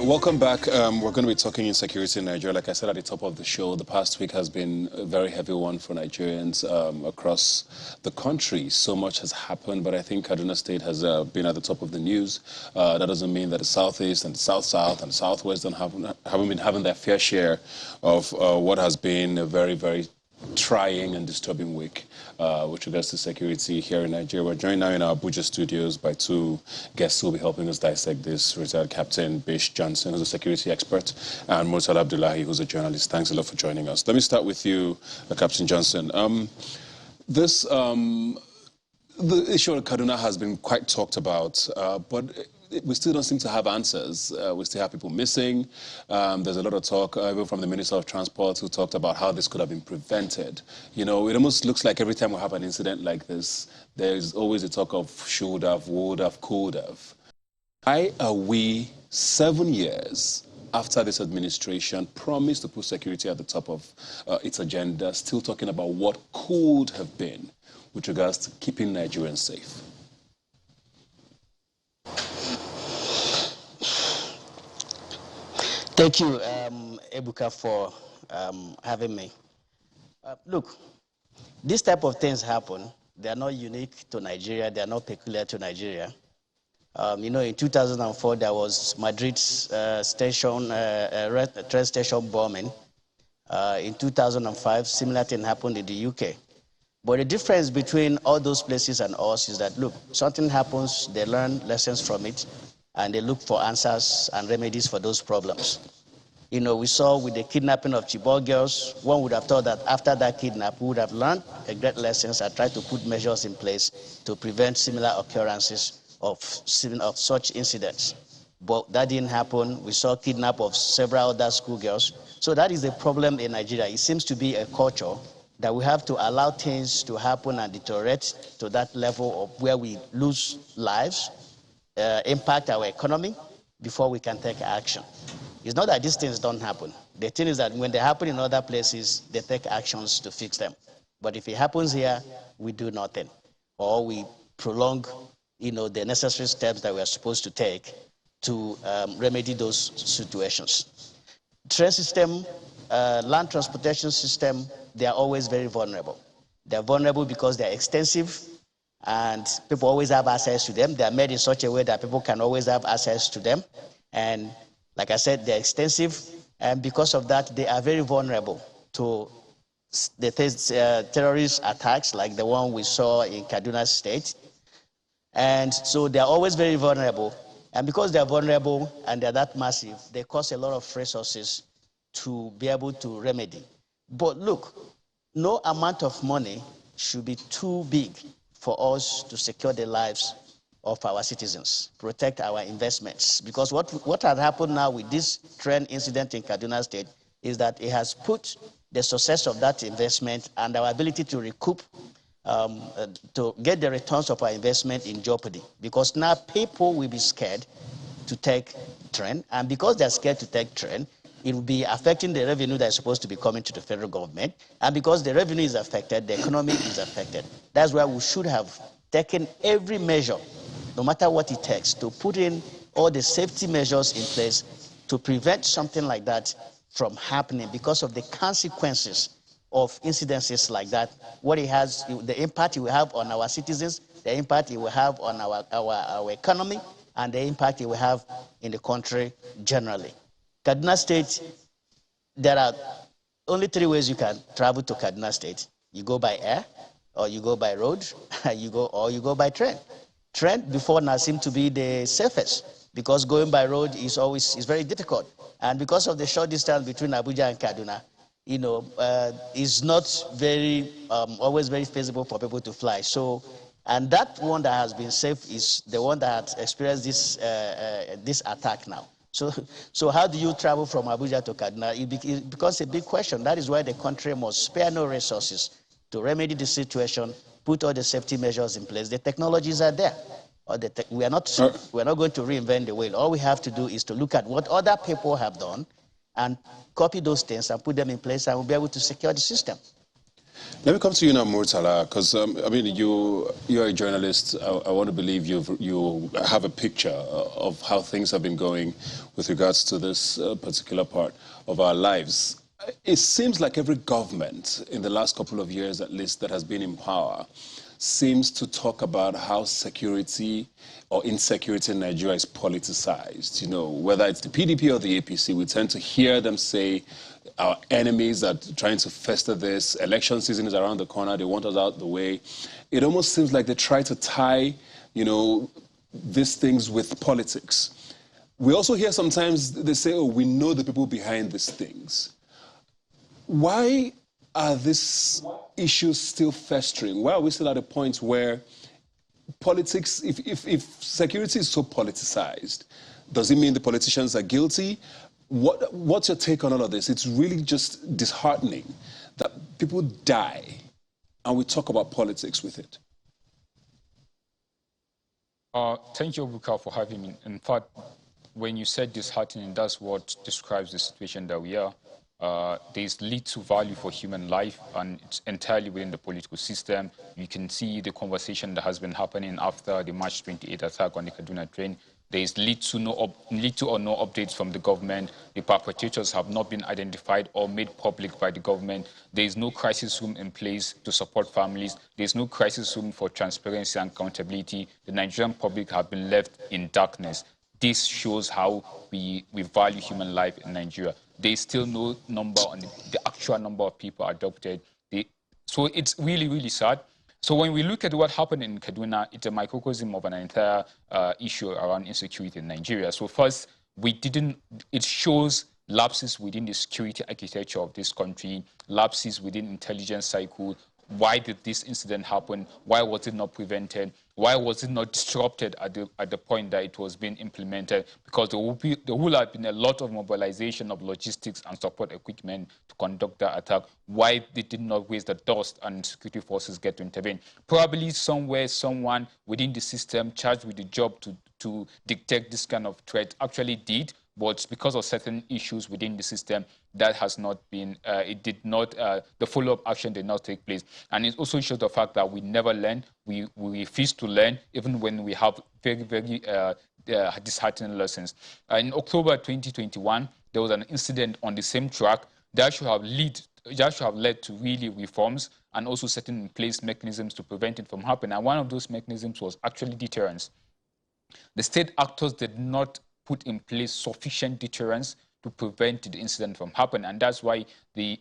Welcome back. We're going to be talking insecurity in Nigeria. Like I said at the top of the show, the past week has been a very heavy one for Nigerians across the country. So much has happened, but I think Kaduna State has been at the top of the news. That doesn't mean that the Southeast and the South-South and the Southwest haven't been having their fair share of what has been a very, very trying and disturbing week with regards to security here in Nigeria. We're joined now in our Abuja studios by two guests who will be helping us dissect this. Retired Captain Bish Johnson, who's a security expert, and Murtala Abdullahi, who's a journalist. Thanks a lot for joining us. Let me start with you, Captain Johnson. The issue of Kaduna has been quite talked about, but we still don't seem to have answers. We still have people missing. There's a lot of talk, even from the Minister of Transport, who talked about how this could have been prevented. You know, it almost looks like every time we have an incident like this, there's always a talk of should have, would have, could have. Why are we 7 years after this administration promised to put security at the top of its agenda, still talking about what could have been with regards to keeping Nigerians safe? Thank you, Ebuka, for having me. Look, these type of things happen. They are not unique to Nigeria. They are not peculiar to Nigeria. You know, in 2004, there was Madrid's train station bombing. In 2005, similar thing happened in the UK. But the difference between all those places and us is that, look, something happens, they learn lessons from it, and they look for answers and remedies for those problems. You know, we saw with the kidnapping of Chibok girls, one would have thought that after that kidnap, we would have learned great lessons and tried to put measures in place to prevent similar occurrences of such incidents. But that didn't happen. We saw kidnap of several other schoolgirls. So that is a problem in Nigeria. It seems to be a culture that we have to allow things to happen and deteriorate to that level of where we lose lives, impact our economy before we can take action. It's not that these things don't happen. The thing is that when they happen in other places, they take actions to fix them. But if it happens here, we do nothing. Or we prolong, you know, the necessary steps that we are supposed to take to remedy those situations. Train system, land transportation system, they are always very vulnerable. They're vulnerable because they're extensive, and people always have access to them. They are made in such a way that people can always have access to them. And like I said, they're extensive, and because of that, they are very vulnerable to the terrorist attacks like the one we saw in Kaduna State. And so they're always very vulnerable. And because they're vulnerable and they're that massive, they cost a lot of resources to be able to remedy. But look, no amount of money should be too big for us to secure the lives of our citizens, protect our investments. Because what has happened now with this train incident in Kaduna State is that it has put the success of that investment and our ability to recoup, to get the returns of our investment in jeopardy. Because now people will be scared to take train, and because they're scared to take train, it will be affecting the revenue that is supposed to be coming to the federal government. And because the revenue is affected, the economy is affected. That's why we should have taken every measure, no matter what it takes, to put in all the safety measures in place to prevent something like that from happening because of the consequences of incidences like that, what it has, the impact it will have on our citizens, the impact it will have on our economy, and the impact it will have in the country generally. Kaduna State, there are only 3 ways you can travel to Kaduna State. You go by air, or you go by road, or you go by train. Train before now seemed to be the safest because going by road is very difficult. And because of the short distance between Abuja and Kaduna, you know, is not very, always very feasible for people to fly. So, and that one that has been safe is the one that has experienced this attack now. So how do you travel from Abuja to Kaduna? It becomes a big question. That is why the country must spare no resources to remedy the situation, put all the safety measures in place. The technologies are there. We are not going to reinvent the wheel. All we have to do is to look at what other people have done and copy those things and put them in place, and we'll be able to secure the system. Let me come to you now, Murtala, because I mean, you're a journalist. I want to believe you have a picture of how things have been going with regards to this particular part of our lives. It seems like every government in the last couple of years, at least, that has been in power, seems to talk about how security or insecurity in Nigeria is politicized. You know, whether it's the PDP or the APC, we tend to hear them say our enemies are trying to fester this. Election season is around the corner. They want us out the way. It almost seems like they try to tie, you know, these things with politics. We also hear sometimes they say, oh, we know the people behind these things. Why are these issues still festering? Why are we still at a point where politics, if security is so politicized, does it mean the politicians are guilty? What's your take on all of this? It's really just disheartening that people die and we talk about politics with it. Thank you, Buka, for having me. In fact, when you said disheartening, that's what describes the situation that we are. There's little value for human life, and it's entirely within the political system. You can see the conversation that has been happening after the March 28 attack on the Kaduna train. There is little or no updates from the government. The perpetrators have not been identified or made public by the government. There is no crisis room in place to support families. There is no crisis room for transparency and accountability. The Nigerian public have been left in darkness. This shows how we value human life in Nigeria. There is still no number on the actual number of people adopted. So it's really, really sad. So when we look at what happened in Kaduna, it's a microcosm of an entire issue around insecurity in Nigeria. So first, it shows lapses within the security architecture of this country, lapses within intelligence cycle. Why did this incident happen? Why was it not prevented? Why was it not disrupted at the point that it was being implemented? Because there will have been a lot of mobilization of logistics and support equipment to conduct that attack. Why they did not raise the dust and security forces get to intervene? Probably somewhere, someone within the system charged with the job to detect this kind of threat actually did, but because of certain issues within the system, that has not been, the follow-up action did not take place. And it also shows the fact that we never learn, we refuse to learn, even when we have very, very disheartening lessons. In October 2021, there was an incident on the same track that should have led to really reforms and also setting in place mechanisms to prevent it from happening. And one of those mechanisms was actually deterrence. The state actors did not put in place sufficient deterrence to prevent the incident from happening. And that's why the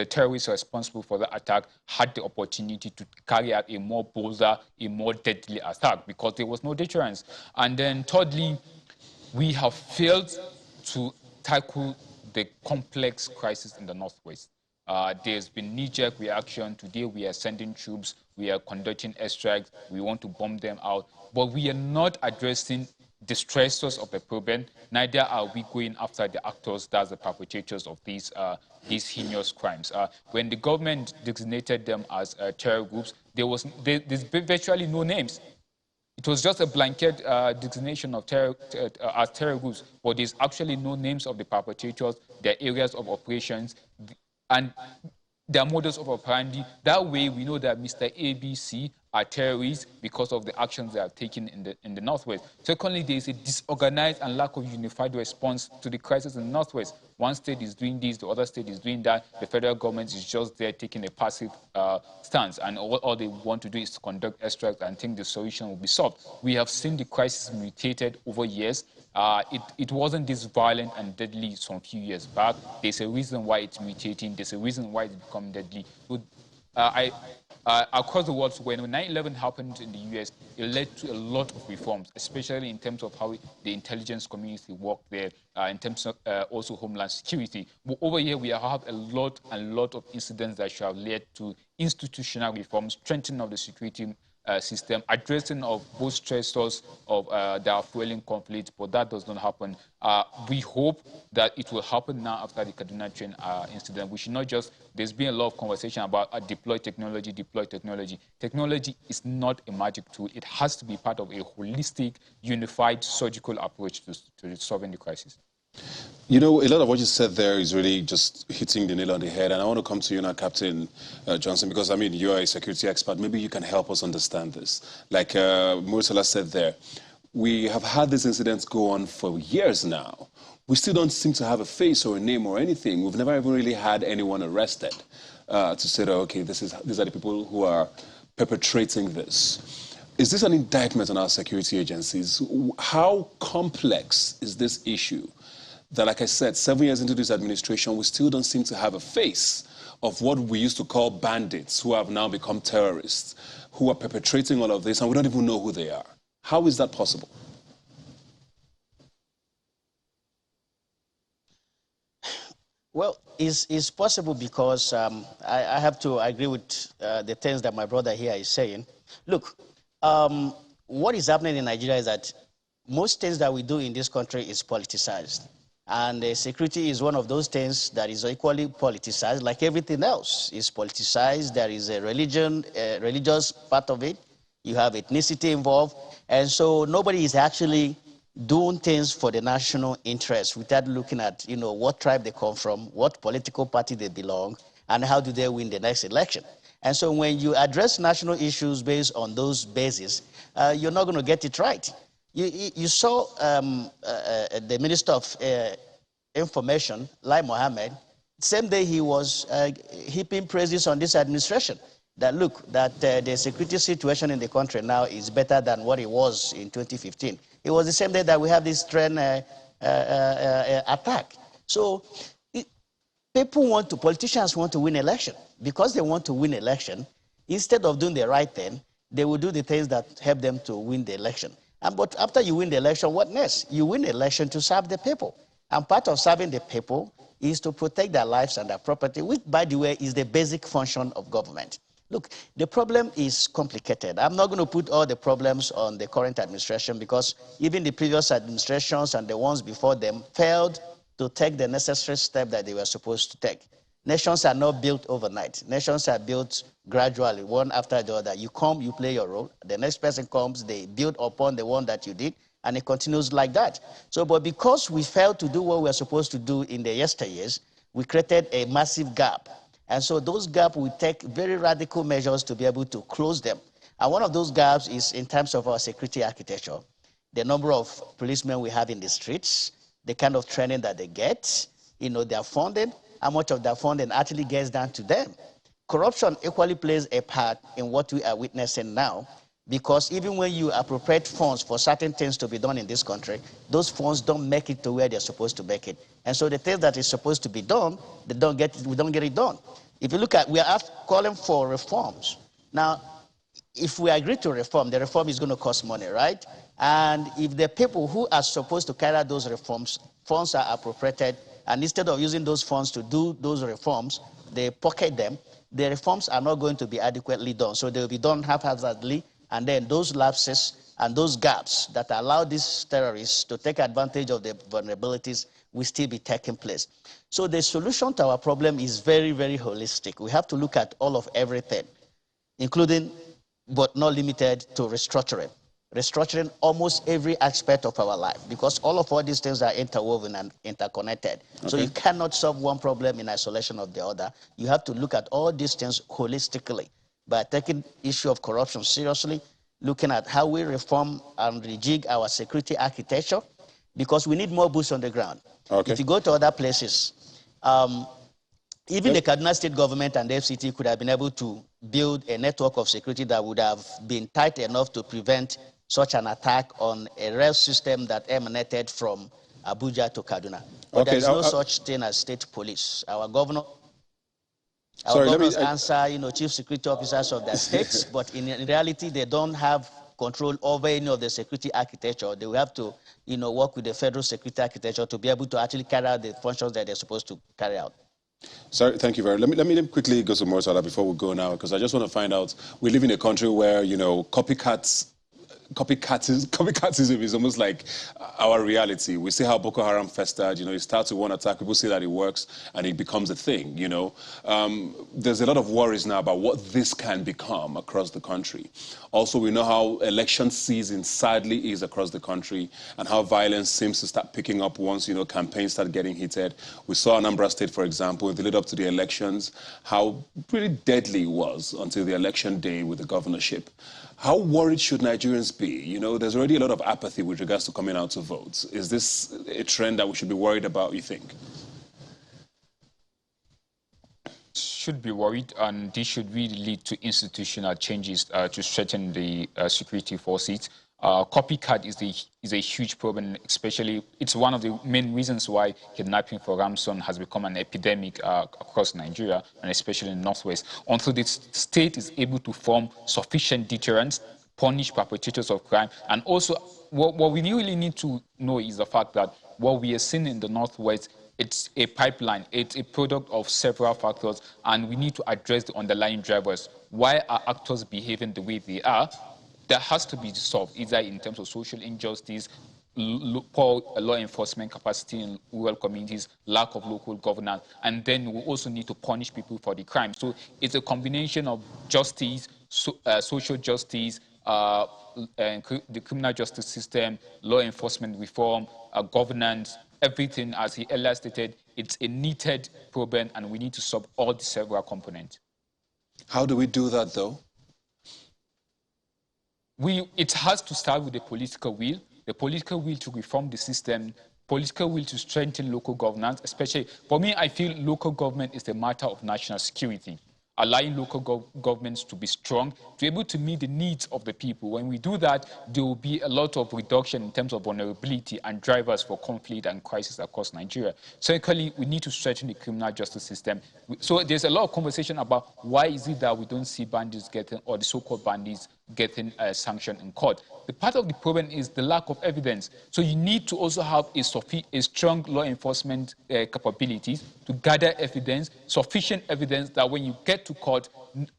terrorists responsible for the attack had the opportunity to carry out a more bolder, a more deadly attack because there was no deterrence. And then thirdly, we have failed to tackle the complex crisis in the Northwest. There's been knee-jerk reaction. Today we are sending troops, we are conducting airstrikes, we want to bomb them out, but we are not addressing the stressors of the problem, neither are we going after the actors, that's the perpetrators of these heinous crimes. When the government designated them as terror groups, there's virtually no names. It was just a blanket designation of as terror groups, but there's actually no names of the perpetrators, their areas of operations, and their modus of operandi. That way, we know that Mr. ABC are terrorists because of the actions they have taken in the Northwest. Secondly, there is a disorganized and lack of unified response to the crisis in the Northwest. One state is doing this, the other state is doing that. The federal government is just there taking a passive stance, and all they want to do is to conduct airstrikes and think the solution will be solved. We have seen the crisis mutated over years. It wasn't this violent and deadly some few years back. There's a reason why it's mutating. There's a reason why it's becoming deadly. Across the world, when 9/11 happened in the US, it led to a lot of reforms, especially in terms of how the intelligence community worked there, in terms of also homeland security. But over here, we have a lot of incidents that should have led to institutional reforms, strengthening of the security system, addressing of both stressors of that are fueling conflict, but that does not happen. We hope that it will happen now after the Kaduna train incident. We should not just, there's been a lot of conversation about deploy technology, deploy technology. Technology is not a magic tool. It has to be part of a holistic, unified, surgical approach to solving the crisis. You know, a lot of what you said there is really just hitting the nail on the head. And I want to come to you now, Captain Johnson, because, I mean, you're a security expert. Maybe you can help us understand this. Like Mursala said there, we have had these incidents go on for years now. We still don't seem to have a face or a name or anything. We've never even really had anyone arrested to say that, okay, these are the people who are perpetrating this. Is this an indictment on our security agencies? How complex is this issue? That, like I said, 7 years into this administration, we still don't seem to have a face of what we used to call bandits who have now become terrorists, who are perpetrating all of this, and we don't even know who they are. How is that possible? Well, it's possible because I have to agree with the things that my brother here is saying. Look, what is happening in Nigeria is that most things that we do in this country is politicized. And security is one of those things that is equally politicized, like everything else is politicized. There is a religious part of it. You have ethnicity involved. And so nobody is actually doing things for the national interest without looking at, what tribe they come from, what political party they belong, and how do they win the next election. And so when you address national issues based on those bases, you're not going to get it right. You saw the Minister of Information, Lai Mohammed, same day he was heaping praises on this administration. That look, that the security situation in the country now is better than what it was in 2015. It was the same day that we have this train attack. So politicians want to win election. Because they want to win election, instead of doing the right thing, they will do the things that help them to win the election. But after you win the election, what next? You win the election to serve the people. And part of serving the people is to protect their lives and their property, which, by the way, is the basic function of government. Look, the problem is complicated. I'm not going to put all the problems on the current administration because even the previous administrations and the ones before them failed to take the necessary step that they were supposed to take. Nations are not built overnight. Nations are built gradually, one after the other. You come, you play your role. The next person comes, they build upon the one that you did, and it continues like that. So, but because we failed to do what we were supposed to do in the yesteryears, we created a massive gap. And so those gaps, we take very radical measures to be able to close them. And one of those gaps is in terms of our security architecture. The number of policemen we have in the streets, the kind of training that they get, their funding, how much of their funding actually gets down to them. Corruption equally plays a part in what we are witnessing now, because even when you appropriate funds for certain things to be done in this country, those funds don't make it to where they're supposed to make it. And so the things that is supposed to be done, we don't get it done. If you look at, we are calling for reforms. Now, if we agree to reform, the reform is going to cost money, right? And if the people who are supposed to carry out those reforms, funds are appropriated, and instead of using those funds to do those reforms, they pocket them, the reforms are not going to be adequately done. So they will be done haphazardly, and then those lapses and those gaps that allow these terrorists to take advantage of the vulnerabilities will still be taking place. So the solution to our problem is very, very holistic. We have to look at all of everything, including, but not limited to restructuring. Restructuring almost every aspect of our life, because all these things are interwoven and interconnected. Okay. So you cannot solve one problem in isolation of the other. You have to look at all these things holistically by taking the issue of corruption seriously, looking at how we reform and rejig our security architecture, because we need more boots on the ground. Okay. If you go to other places, even the Kaduna State government and the FCT could have been able to build a network of security that would have been tight enough to prevent such an attack on a rail system that emanated from Abuja to Kaduna. But there is no such thing as state police. Our governors answer, chief security officers of their states, but in reality, they don't have control over any of the security architecture. They will have to, work with the federal security architecture to be able to actually carry out the functions that they're supposed to carry out. Sorry, thank you very much. Let me quickly go to Morsala before we go now, because I just want to find out, we live in a country where, copycats copycatism is almost like our reality. We see how Boko Haram festered. You know, it starts with one attack, people see that it works, and it becomes a thing. You know, there's a lot of worries now about what this can become across the country. Also, we know how election season sadly is across the country, and how violence seems to start picking up once, you know, campaigns start getting heated. We saw Anambra State, for example, in the lead up to the elections, how pretty deadly it was until the election day with the governorship. How worried should Nigerians be? You know, there's already a lot of apathy with regards to coming out to vote. Is this a trend that we should be worried about, you think? Should be worried, and this should really lead to institutional changes to strengthen the security forces. Copycat is a huge problem, especially it's one of the main reasons why kidnapping for ransom has become an epidemic across Nigeria, and especially in the Northwest. Until the state is able to form sufficient deterrence, punish perpetrators of crime, and also what we really need to know is the fact that what we are seeing in the Northwest, it's a pipeline, it's a product of several factors, and we need to address the underlying drivers. Why are actors behaving the way they are? That has to be solved, either in terms of social injustice, poor law enforcement capacity in rural communities, lack of local governance, and then we also need to punish people for the crime. So it's a combination of justice, social justice, the criminal justice system, law enforcement reform, governance, everything, as he earlier stated. It's a needed problem, and we need to solve all the several components. How do we do that, though? It has to start with the political will to reform the system, political will to strengthen local governance, especially, for me, I feel local government is a matter of national security. Allowing local governments to be strong, to be able to meet the needs of the people. When we do that, there will be a lot of reduction in terms of vulnerability and drivers for conflict and crisis across Nigeria. Secondly, we need to strengthen the criminal justice system. So there's a lot of conversation about why is it that we don't see bandits getting, or the so-called bandits getting sanctioned in court. The part of the problem is the lack of evidence. So you need to also have a strong law enforcement capabilities to gather evidence, sufficient evidence that when you get to court,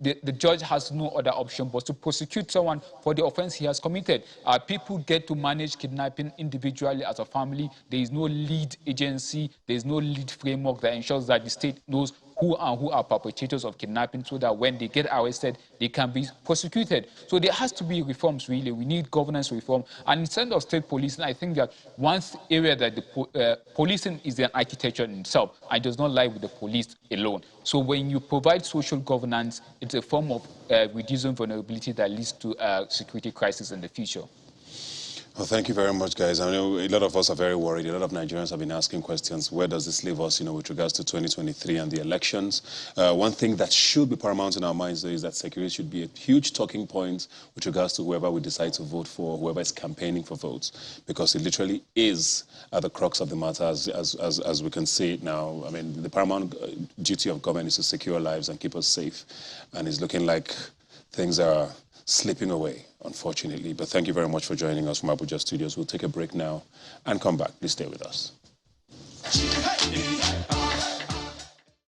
the judge has no other option but to prosecute someone for the offense he has committed. People get to manage kidnapping individually as a family. There is no lead agency, there is no lead framework that ensures that the state knows who are perpetrators of kidnapping, so that when they get arrested, they can be prosecuted. So there has to be reforms, really. We need governance reform. And in terms of state policing, I think that one area that the policing is an architecture in itself and does not lie with the police alone. So when you provide social governance, it's a form of reducing vulnerability that leads to security crisis in the future. Well, thank you very much, guys. I know a lot of us are very worried. A lot of Nigerians have been asking questions. Where does this leave us, you know, with regards to 2023 and the elections? One thing that should be paramount in our minds, though, is that security should be a huge talking point with regards to whoever we decide to vote for, whoever is campaigning for votes, because it literally is at the crux of the matter, as we can see it now. I mean, the paramount duty of government is to secure lives and keep us safe, and it's looking like things are slipping away, unfortunately. But thank you very much for joining us from Abuja Studios. We'll take a break now and come back. Please stay with us.